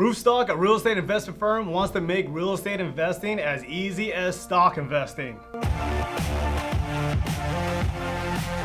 Roofstock, a real estate investment firm, wants to make real estate investing as easy as stock investing.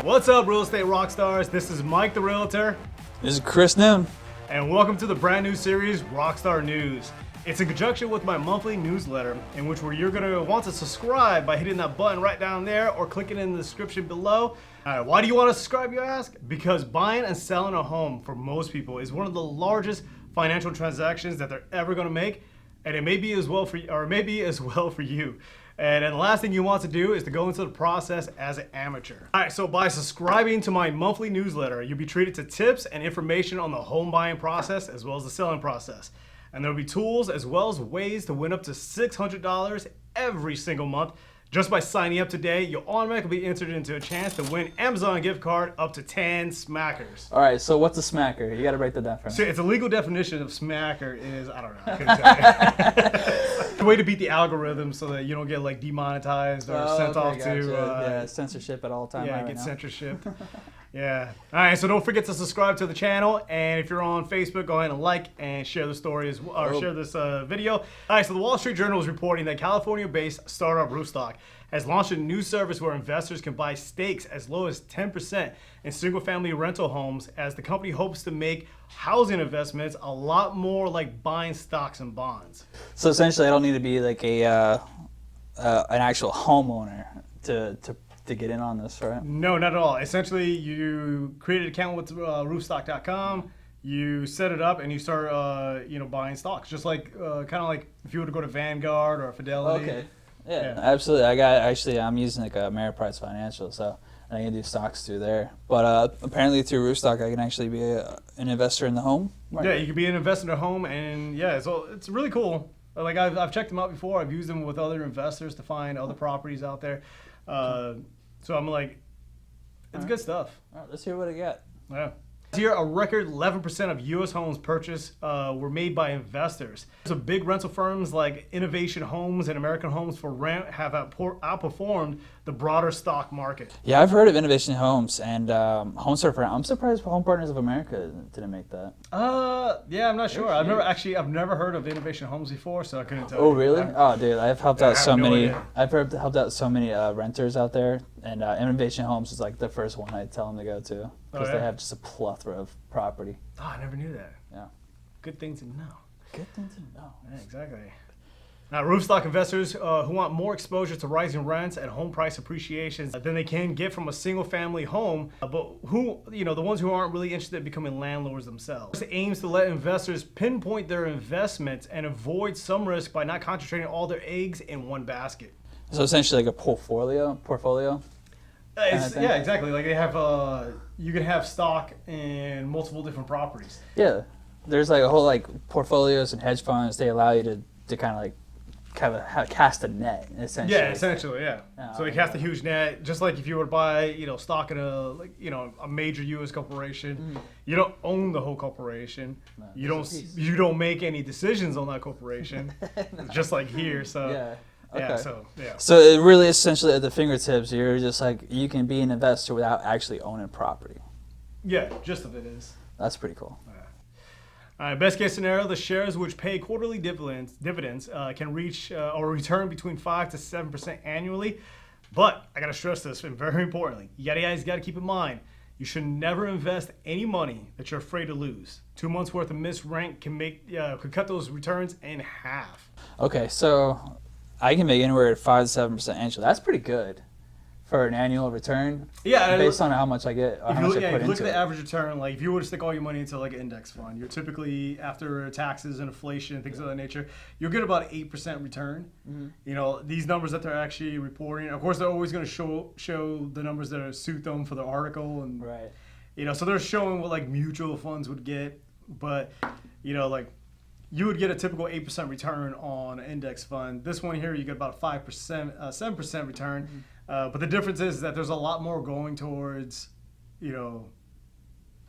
What's up, real estate rock stars? This is Mike the Realtor. This is Chris Noon. And welcome to the brand new series, Rockstar News. It's in conjunction with my monthly newsletter, in which you're going to want to subscribe by hitting that button right down there or clicking in the description below. Why do you want to subscribe, you ask? Because buying and selling a home for most people is one of the largest financial transactions that they're ever going to make, and it may be as well for you, or it may be as well for you. And the last thing you want to do is to go into the process as an amateur. All right, so by subscribing to my monthly newsletter, you'll be treated to tips and information on the home buying process as well as the selling process. And there'll be tools as well as ways to win up to $600 every single month. Just by signing up today, you'll automatically be entered into a chance to win Amazon gift card up to 10 smackers. All right, so what's a smacker? You got to break that down for me. So it's a legal definition of smacker is, I don't know, I couldn't tell you. The way to beat the algorithm so that you don't get like demonetized or sent off to censorship at all times. Yeah, get censorship. Yeah. All right, so don't forget to subscribe to the channel, and if you're on Facebook, go ahead and like and share the story as well, or share this video. All right, so the Wall Street Journal is reporting that California-based startup Roofstock has launched a new service where investors can buy stakes as low as 10% in single-family rental homes, as the company hopes to make housing investments a lot more like buying stocks and bonds. So essentially, I don't need to be like an actual homeowner to get in on this, right? No, not at all. Essentially, you create an account with Roofstock.com, you set it up, and you start, buying stocks. Just like, kind of like if you were to go to Vanguard or Fidelity. Okay. Yeah, absolutely. I'm using like Ameriprise Financial, so I can do stocks through there. But apparently through Roofstock, I can actually be an investor in the home. Right? Yeah, you can be an investor in a home, and yeah, so it's really cool. Like I've checked them out before. I've used them with other investors to find other properties out there. So I'm like, it's good stuff. All right, let's hear what I got. Yeah. This year, a record 11% of U.S. homes purchased were made by investors. So big rental firms like Innovation Homes and American Homes for Rent have outperformed the broader stock market. Yeah, I've heard of Innovation Homes and Homes for Rent. I'm surprised Home Partners of America didn't make that. Yeah, I'm not sure. I've never heard of Innovation Homes before, so I couldn't tell you. Oh, really? Oh, dude, I've helped out so many. Idea. I've helped out so many renters out there, and Innovation Homes is like the first one I tell them to go to because they have just a plethora of property. Oh, I never knew that. Yeah. Good thing to know. Good thing to know. Yeah, exactly. Now, Roofstock investors who want more exposure to rising rents and home price appreciation than they can get from a single-family home, but the ones who aren't really interested in becoming landlords themselves. It aims to let investors pinpoint their investments and avoid some risk by not concentrating all their eggs in one basket. So essentially like a portfolio? Yeah, exactly. Like they have, you can have stock in multiple different properties. Yeah. There's like a whole like portfolios and hedge funds. They allow you to kind of cast a net, essentially. Yeah, essentially, yeah. So they cast a huge net, just like if you were to buy, stock in a major U.S. corporation. You don't own the whole corporation. No, you don't make any decisions on that corporation, just like here. So yeah. Okay. So it really essentially at the fingertips, you're just like you can be an investor without actually owning property. Yeah, gist of it is. That's pretty cool. All right, best case scenario, the shares which pay quarterly dividends can reach or return between 5 to 7% annually. But I got to stress this, and very importantly, you guys got to keep in mind, you should never invest any money that you're afraid to lose. 2 months worth of missed rent could cut those returns in half. Okay, so I can make anywhere at 5 to 7% annually. That's pretty good for an annual return. Yeah, based on how much I get. If you look at the average return, like if you were to stick all your money into like an index fund, you're typly, after taxes and inflation and things of that nature, you'll get about 8% return. Mm-hmm. These numbers that they're actually reporting, of course, they're always going to show the numbers that suit them for the article, and right. So they're showing what like mutual funds would get, but like you would get a typical 8% return on an index fund. This one here, you get about a 5%, 7% return. Mm-hmm. But the difference is that there's a lot more going towards,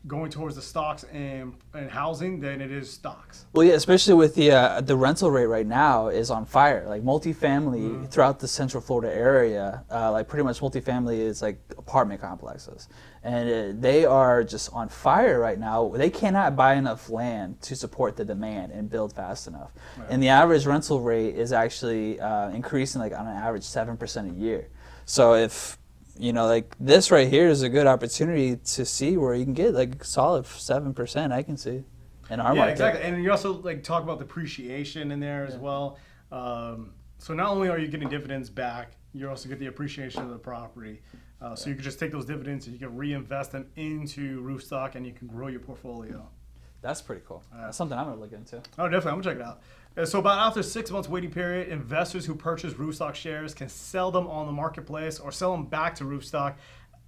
going towards the stocks and housing than it is stocks. Well, yeah, especially with the rental rate right now is on fire. Like multifamily throughout the Central Florida area, like pretty much multifamily is like apartment complexes, and they are just on fire right now. They cannot buy enough land to support the demand and build fast enough. Right. And the average rental rate is actually increasing like on an average 7% a year. So if like this right here is a good opportunity to see where you can get like solid 7%. I can see in our market. Exactly. And you also like talk about depreciation in there as well. So not only are you getting dividends back, you also get the appreciation of the property. So you can just take those dividends and you can reinvest them into Roofstock and you can grow your portfolio. That's pretty cool. That's something I'm gonna look into. Oh, definitely. I'm gonna check it out. So about after 6 months waiting period, investors who purchase Roofstock shares can sell them on the marketplace or sell them back to Roofstock,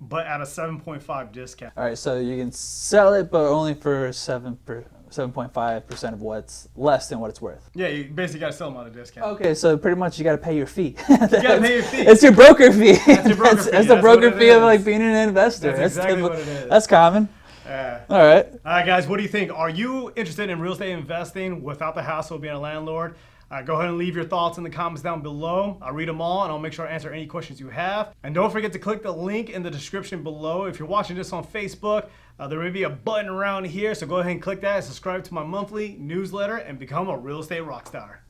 but at a 7.5 discount. All right, so you can sell it, but only for 7.5% of what's less than what it's worth. Yeah, you basically gotta sell them at a discount. Okay, so pretty much you gotta pay your fee. You gotta pay your fee. It's your broker fee. That's your broker fee. That's the That's broker what it fee of is. like being an investor. That's exactly what it is. That's common. Yeah. All right. All right, guys, what do you think? Are you interested in real estate investing without the hassle of being a landlord? Go ahead and leave your thoughts in the comments down below. I'll read them all and I'll make sure I answer any questions you have. And don't forget to click the link in the description below. If you're watching this on Facebook, there may be a button around here, so go ahead and click that and subscribe to my monthly newsletter and become a real estate rock star.